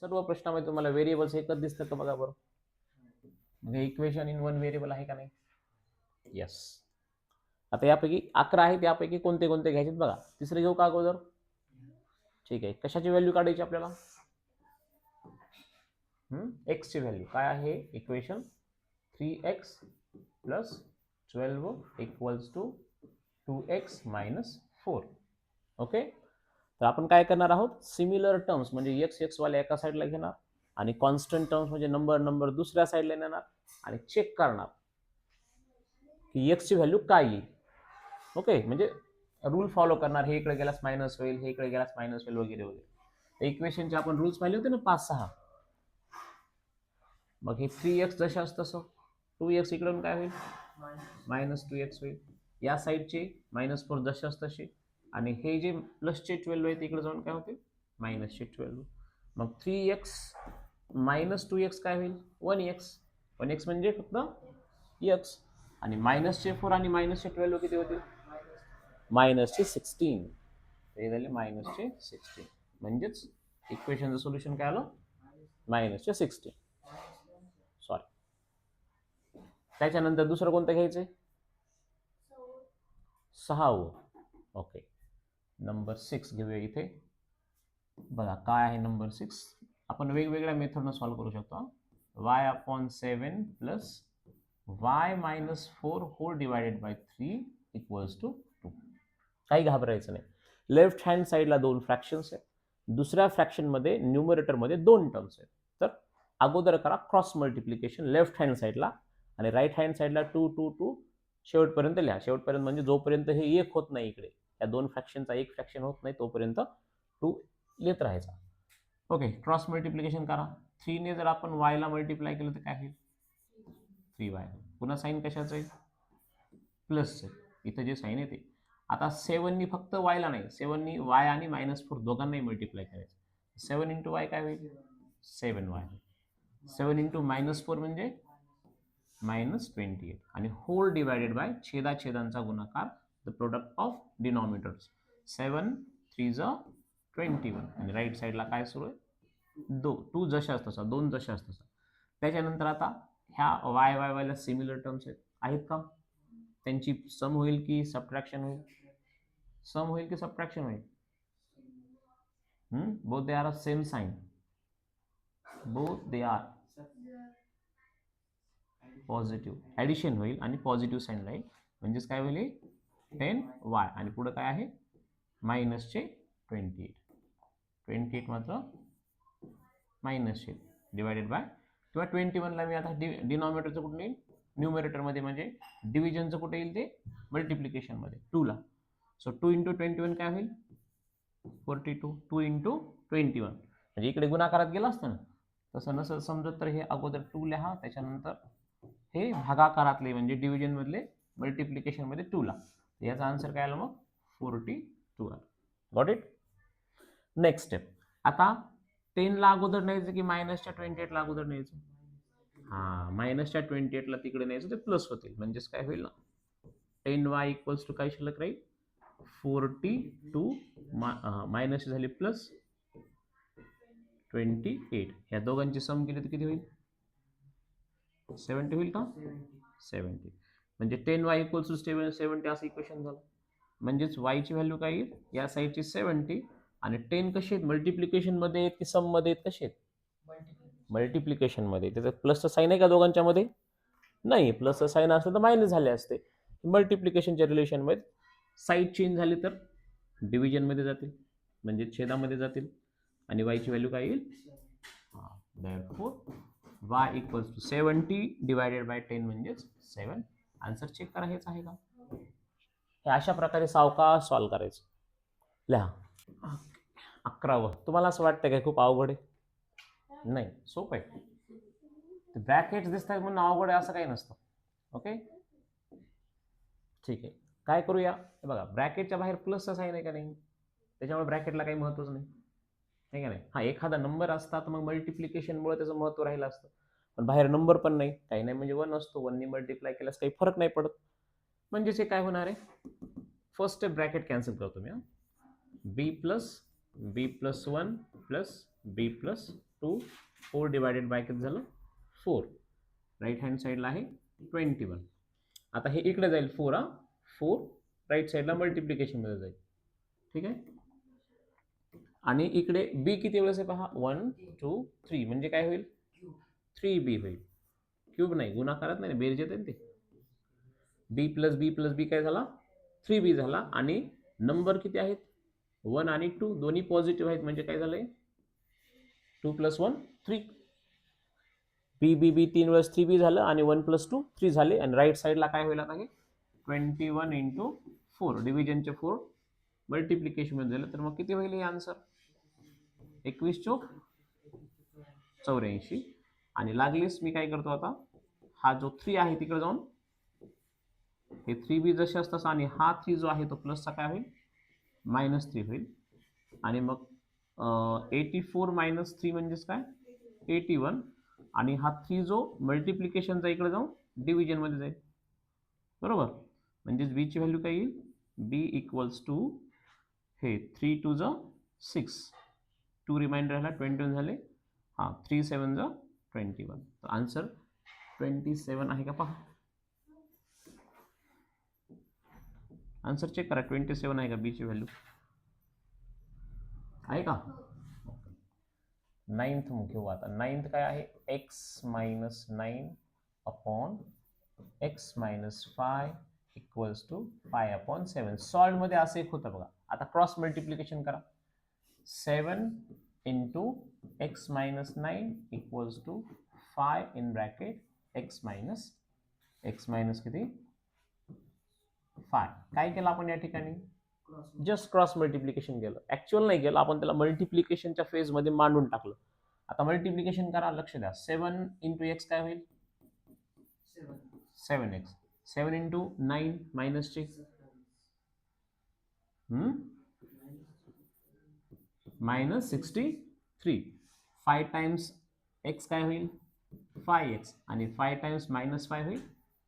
सर्व प्रश्नामध्ये तुम्हाला व्हेरिएबल्स एकच दिसतं का बघा बरं. म्हणजे इक्वेशन इन वन व्हेरिएबल आहे का नाही. येस. आता यापैकी 11 आहेत, यापैकी कोणते कोणते घ्यायचे बघा. तिसरे घेऊ का अगोदर. ठीक आहे. कशाची व्हॅल्यू काढायची आपल्याला. एक्स ची व्हॅल्यू काय आहे. Equation 3x plus 12 equals to 2x minus 4. Okay. तर आपण काय करणार आहोत. सिमिलर टर्म्स म्हणजे एक्स वाले एका साईडला घेणार आणि कॉन्स्टंट टर्म्स म्हणजे नंबर दुसऱ्या साईडला नेणार आणि चेक करणार की एक्स ची व्हॅल्यू काय येईल. ओके. म्हणजे रूल फॉलो करणार. हे इकडे गेल्यास मायनस होईल, हे इकडे गेल्यास मायनस होईल वगैरे वगैरे. इक्वेशनचे आपण रूल्स पाहिले होते ना 5-6. मग हे 3x जशाच तसं 2x इकडून काय होईल -2x होईल. या साईडचे -4 जशाच तसे आणि हे जे प्लसचे 12 आहे इकडे जाऊन काय होते -12. मग 3x -2x काय होईल 1x म्हणजे फक्त x आणि -4 आणि -12 किती होतील -16. हे झाले -16 म्हणजेच इक्वेशनचं सोल्युशन काय आलं -16. सॉरी. त्याच्यानंतर दुसरं कोणतं घ्यायचंय 6. ओके. नंबर 6 घेऊया इथे. बघा काय आहे नंबर 6. आपण वेगवेगळ्या मेथडनं सॉल्व्ह करू शकतो. y/7 plus y-4 whole divided by 3 equals to 2. काही घाबरायचं नाही. लेफ्ट हँड साईडला 2 फ्रॅक्शन्स आहेत. दुसऱ्या फ्रॅक्शनमध्ये न्यूमरेटरमध्ये 2 टर्म्स आहेत. तर अगोदर करा क्रॉस मल्टिप्लिकेशन लेफ्ट हँड साईडला आणि राईट हँड साईडला 2 2 2 शेवटपर्यंत लिहा. शेवटपर्यंत म्हणजे जोपर्यंत हे एक होत नाही इकडे या 2 फ्रॅक्शनचा एक फ्रॅक्शन होत नाही तोपर्यंत 2 लिहित राहायचा. ओके. क्रॉस मल्टिप्लिकेशन करा. 3 ने जर आपण y ला मल्टिप्लाय केलं तर काय होईल 3y. पुन्हा साईन कशाचं आहे प्लस. इथं जे साईन येते. आता 7 नी फक्त y ला नाही 7 नी y आणि -4 दोघांनाही मल्टिप्लाय करायचं. 7 × y काय होईल 7y. 7 × -4 म्हणजे -28 आणि होल डिवायडेड बाय छेदाछेदांचा गुणाकार द प्रोडक्ट ऑफ डिनॉमिनेटर्स. 7 3 21 आणि राईट साईडला काय सुरू आहे 2 जशाच तसा 2 जशाच तसा. त्याच्यानंतर आता ह्या y ला सिमिलर टर्म्स आहेत का त्यांची सम होईल की सबट्रॅक्शन होईल. सम होईल की सबट्रॅक्शन होईल. Both they are same sign. Both they are positive. Addition होईल आणि पॉझिटिव्ह साईन राहील म्हणजेच काय होईल 10y आणि पुढे काय आहे -28 मात्र मायनस डिवायडेड बाय किंवा 21ला मी आता डिनॉमिनेटरचं कुठे येईल न्यूमरेटरमध्ये म्हणजे डिव्हिजनचं कुठे येईल ते मल्टिप्लिकेशनमध्ये 2ला. सो 2 × 21 काय होईल 42. 2 × 21 म्हणजे इकडे गुणाकारात गेला असतं ना. तसं नसेल समजत तर हे अगोदर 2 लिहा त्याच्यानंतर हे भागाकारातले म्हणजे डिव्हिजन मधले मल्टिप्लिकेशन मध्ये 2ला. याचा आन्सर काय आला मग 42 आला. Got it. Next step. आता 10 ला अगोदर न्यायचं की -28 ला अगोदर न्यायचं. -28 ला तिकडे न्यायचं ते प्लस होतील म्हणजेच काय होईल ना 10y इक्वल्स टू काय शिल्लक राहील 42 मायनस झाली प्लस 28. ह्या दोघांची सम केली तर किती होईल 70 होईल का 70. म्हणजे 10y इक्वल्स टू 70 असं इक्वेशन झालं. म्हणजेच y ची व्हॅल्यू काय येईल या साईडची 70 आणि 10 कशी आहेत मल्टिप्लिकेशन मध्ये आहेत की सम मध्ये आहेत कसे आहेत मल्टिप्लिकेशन मध्ये. त्याचं प्लसचं साईन आहे का दोघांच्या मध्ये नाही. प्लसचं साईन असलं तर मायनस झाले असते. मल्टिप्लिकेशनच्या रिलेशन मध्ये साईड चेंज झाली तर डिव्हिजन मध्ये जातील म्हणजे छेदामध्ये जातील आणि y ची व्हॅल्यू काय येईल therefore y equals to 70 divided by 10 म्हणजेच 7. आन्सर चेक करा हेच आहे का. हे अशा प्रकारे सावकाश सॉल्व्ह करायचं. लिहा. 11वं. तुम्हाला असं वाटतं काय खूप अवघड आहे नाही सोपं आहे. ब्रॅकेट्स दिसतात म्हणून अवघड आहे असं काही नसतं. ओके ठीक आहे. काय करूया बघा ब्रॅकेटच्या बाहेर प्लसचा साईन आहे का नाही त्याच्यामुळे ब्रॅकेटला काही महत्वच नाही आहे का नाही. एखादा नंबर असता तर मग मल्टिप्लिकेशनमुळे त्याचं महत्व राहिलं असतं पण बाहेर नंबर पण नाही काही नाही म्हणजे 1 असतो 1 ने मल्टिप्लाय केल्यास काही फरक नाही पडत. म्हणजेच हे काय होणार आहे फर्स्ट स्टेप ब्रॅकेट कॅन्सल करतो मी b + b + 1 + b + 2 4 divided by किती झालं 4. राईट हँड साईडला आहे 21. आता हे इकडे जाईल 4 4 राईट साईडला मल्टिप्लिकेशनमध्ये जाईल. ठीक आहे. आणि इकडे बी किती वेळेस आहे पहा 1 2 3 म्हणजे काय होईल 3b होईल. क्यूब नाही गुणाकारात नाही बेरजेत आहे ते. बी प्लस बी काय झाला 3b झाला. आणि नंबर किती आहेत 1 आणि 2 दोन्ही पॉझिटिव्ह आहेत म्हणजे काय झालंय 2 + 1 3. बी 3 वेळेस 3b झालं आणि 1 + 2 3 झाले. आणि राईट साईडला काय होईल आता हे 21 × 4 डिव्हिजनचे 4 मल्टिप्लिकेशन मध्ये झालं तर मग किती होईल हे आन्सर 21 चोक 84. आणि लागलीच मी काय करतो आता हा जो 3 आहे तिकडे जाऊन हे 3b जसे असतात आणि हा 3 जो आहे तो प्लसचा काय होईल -3 होईल. आणि मग 84 - 3 म्हणजेच काय 81. आणि हा 3 जो मल्टिप्लिकेशनचा इकडे जाऊन डिव्हिजन मध्ये जाईल बरोबर. म्हणजेच बी ची व्हॅल्यू काय येईल बी = हे 3 2 = 6 2 रिमाइंडर राहिला 21 झाले. हां 3 7 = 21. तर आन्सर 27 आहे का पहा. आन्सर चेक करा 27 आहे का बी ची व्हॅल्यू आहे का. 9th मग घेऊ आता. 9th काय आहे x - 9 अपॉन x - 5 = 5/7. सॉल्व मध्ये असं एक होतं बघा. आता क्रॉस मल्टिप्लिकेशन करा 7 × x - 9 = 5 इन ब्रॅकेट x - किती 5. काय केलं आपण या ठिकाणी जस्ट क्रॉस मल्टिप्लिकेशन केलं. ऍक्च्युअल नाही केलं आपण त्याला मल्टिप्लिकेशनच्या फेज मध्ये मांडून टाकलं. आता मल्टिप्लिकेशन करा लक्ष द्या 7 × x काय होईल 7x. 7 × 9 मायनसचे -63. 5 टाइम्स x काय होईल 5x. आणि 5 टाइम्स -5 होईल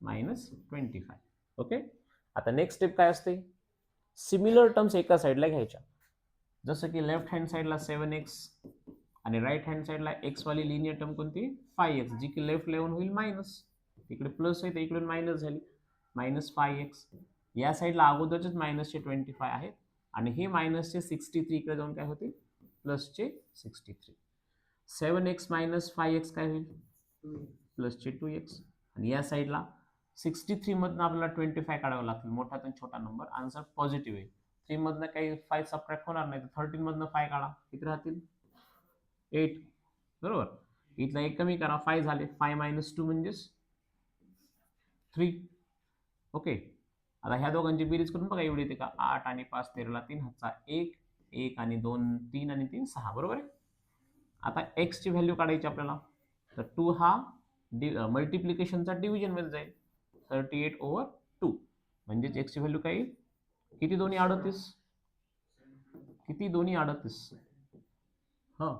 -25. ओके. आता नेक्स्ट स्टेप काय असते सिमिलर टर्म्स एका साईडला घ्यायच्या. जसं की लेफ्ट हँड साईडला 7x आणि राईट हँड साईडला x वाली लिनियर टर्म कोणती 5x जी की लेफ्ट लेवून होईल मायनस. इकडे प्लस आहे तर इकडून मायनस झाली -5x. या साईडला अगोदरचेच -चे 25 आहेत आणि हे -चे 63 इकडे जाऊन काय होतील प्लसचे 63. 7x - 5x काय होईल प्लसचे 2x. आणि या साईडला 63 मधनं आपल्याला 25 काढावं लागतील मोठा छोटा नंबर. आन्सर पॉझिटिव्ह आहे. 3 मधनं काही 5 सबट्रॅक्ट होणार नाही तर 13 मधनं 5 काढा किती राहतील 8 बरोबर. इथला एक कमी करा 5 झाले 5 - 2 म्हणजेच 3. ओके. आता ह्या दोघांची बेरीज करून बघा एवढी येते का 8 आणि 5 13 3 हातचा 1 1 आणि 2 3 आणि 3 6 बरोबर आहे. आता x ची व्हॅल्यू काढायची आपल्याला तर 2 हा मल्टिप्लिकेशनचा डिव्हिजन मध्ये जाईल 38/2 म्हणजेच x ची व्हॅल्यू काय येईल किती दोन्ही 38 किती दोन्ही 38 हां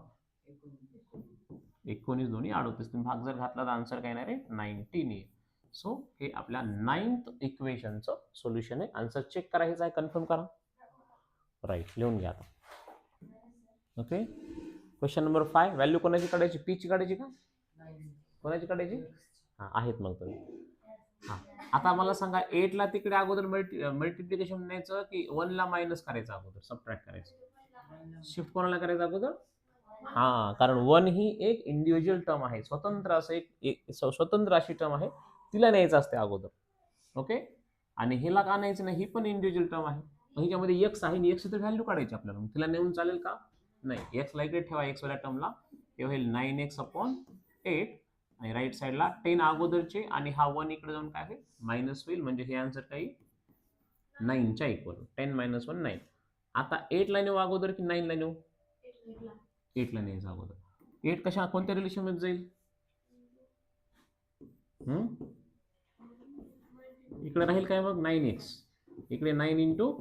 19 दोन्ही 38. तुम्ही भाग जर घातला तर आन्सर काय येणार आहे 19 येईल. सो हे आपल्या 9th इक्वेशनचं सोल्युशन आहे. आन्सर चेक करायचं आहे कन्फर्म करा. राईट लिहून घ्या आता. ओके. क्वेश्चन नंबर 5 व्हॅल्यू कोणाची काढायची पी ची काढायची का कोणाची काढायची हां आहेत मग तुम्ही. हां आता मला सांगा 8 ला तिकडे अगोदर मल्टिप्लिकेशन न्यायचं की 1 ला मायनस करायचं अगोदर सबट्रॅक्ट करायचं शिफ्ट कोणाला करायचं अगोदर हां कारण 1 ही एक इंडिव्हिज्युअल टर्म आहे स्वतंत्र असं एक स्वतंत्र अशी टर्म आहे तिला न्यायचं असते अगोदर. ओके. आणि हिला का न्यायचं नाही ही पण इंडिव्हिज्युअल टर्म आहे ह्याच्यामध्ये x आहे x तर व्हॅल्यू काढायची आपल्याला तिला नेऊन चालेल का नाही. x ला इकडे ठेवा x वाल्या टर्मला हे होईल 9x/8 आणि राईट साईडला 10 अगोदरचे आणि हा 1 इकडे जाऊन काय आहे मायनस होईल म्हणजे हे आन्सर काही 9 च्या इक्वल 10 - 1 9. आता 8 ला नेऊ अगोदर की 9 ला नेऊ 8 ला न्यायचं अगोदर. 8 कशा कोणत्या रिलेशन मध्ये जाईल इकडे राहील काय मग 9x इकडे 9 ×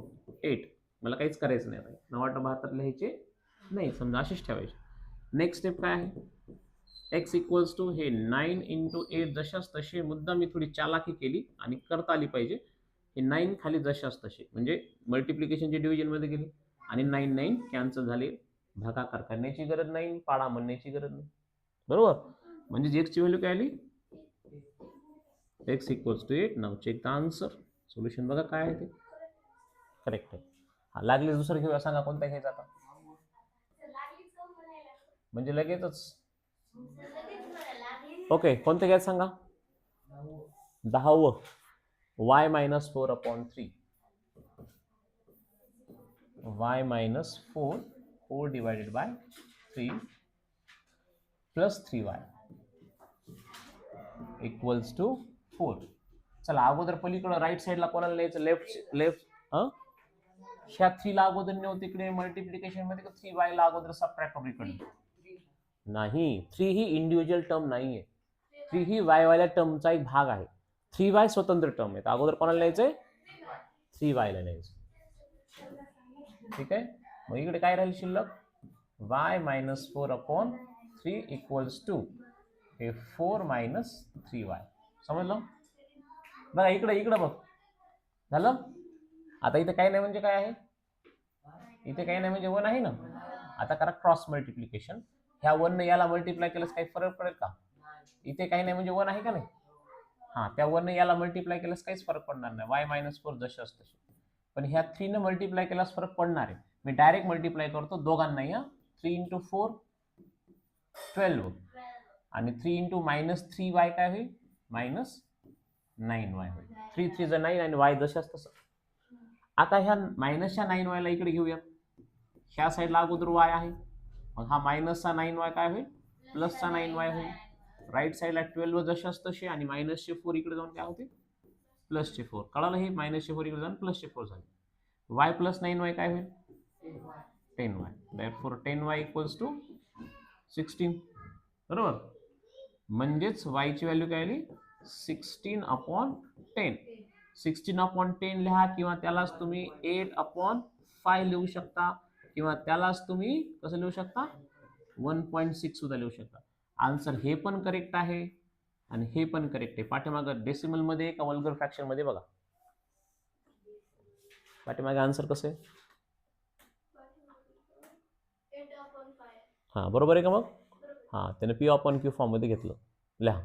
8 मला काहीच करायचं नाही आता 9/8 लिहायचे नाही समजा अशीच ठेवायची. नेक्स्ट स्टेप काय आहे x = हे 9 × 8 जशाच तसे मुद्दा मी थोडी चालाकी केली आणि करता आली पाहिजे. हे 9 खाली जशाच तसे म्हणजे मल्टिप्लिकेशनचे डिव्हिजन मध्ये गेले आणि 9 9 कॅन्सल झाले भागाकार करण्याची गरज नाही, पाडा म्हणण्याची गरज नाही, बरोबर. म्हणजे एक्सची व्हॅल्यू काय आली, x equals to 8. Now check the answer. Solution बघा काय आहे ते, करेक्ट आहे. हा लागले दुसरं घेऊया, सांगा कोणता घ्यायचा आता, म्हणजे लगेचच. ओके, कोणतं घ्यायचं सांगा. 10व y minus 4/3. y minus 4 divided by 3 plus 3y equals to 4. चला अगोदर पलीकडं राईट साईडला कोणाला लिहायचं, लेफ्ट ह्या 3 ला अगोदर नेऊ तिकडे मल्टिप्लिकेशन मध्ये, 3y ला अगोदर सबट्रॅक्ट करू इकडे. नाही, 3 ही इंडिव्हिज्युअल टर्म नाहीये, 3 ही y वाल्या टर्मचा एक भाग आहे. 3y स्वतंत्र टर्म आहे. अगोदर कोणाला लिहायचंय, 3y ला लिहायचं. ठीक आहे. मग इकडे काय राहील शिल्लक, y minus 4/3 equals to हे 4 minus 3y. समजलं. बघा इकडे बघ, झालं. आता इथे काही नाही म्हणजे काय आहे, इथे काही नाही म्हणजे 1 आहे ना. आता करा क्रॉस मल्टिप्लिकेशन. ह्या 1 ने याला मल्टिप्लाय केल्यास काही फरक पडेल का, इथे काही नाही म्हणजे 1 आहे का नाही. हा, त्या 1 ने याला मल्टिप्लाय केल्यास काहीच फरक पडणार नाही, y minus 4 जसे असते. पण ह्या 3 ने मल्टिप्लाय केल्यास फरक पडणार आहे. मी डायरेक्ट मल्टिप्लाय करतो दोघांनाही. 3 × 4 12 आणि 3 × -3y काय होईल, -9y होईल. 3 3 = 9 आणि y जशाच तसं. आता ह्या मायनसच्या 9y ला इकडे घेऊया. ह्या साईडला अगोदर y आहे, मग हा मायनसचा 9y काय होईल, प्लसचा 9y होईल. राईट साईडला 12 जशाच तसे आणि -4 इकडे जाऊन काय होते, +4. कळालं हे, -4 इकडे जाऊन +4 झाले. y + 9y काय होईल, 10y. therefore 10y equals to 16. बरोबर. म्हणजेच y ची व्हॅल्यू काय आली, 16/10. 16/10 लिहा, किंवा त्यालाच तुम्ही 8/5 लिहू शकता, किंवा त्यालाच तुम्ही कसं लिहू शकता, 1.6 सुद्धा लिहू शकता. आन्सर हे पण करेक्ट आहे आणि हे पण करेक्ट आहे. पाठीमागं डेसिमल मध्ये का वल्गर फ्रॅक्शन मध्ये बघा, पाठीमागे आन्सर कसं आहे. हा बरोबर आहे का मग. हा, त्याने P/Q फॉर्म मध्ये घेतलं. लिहा.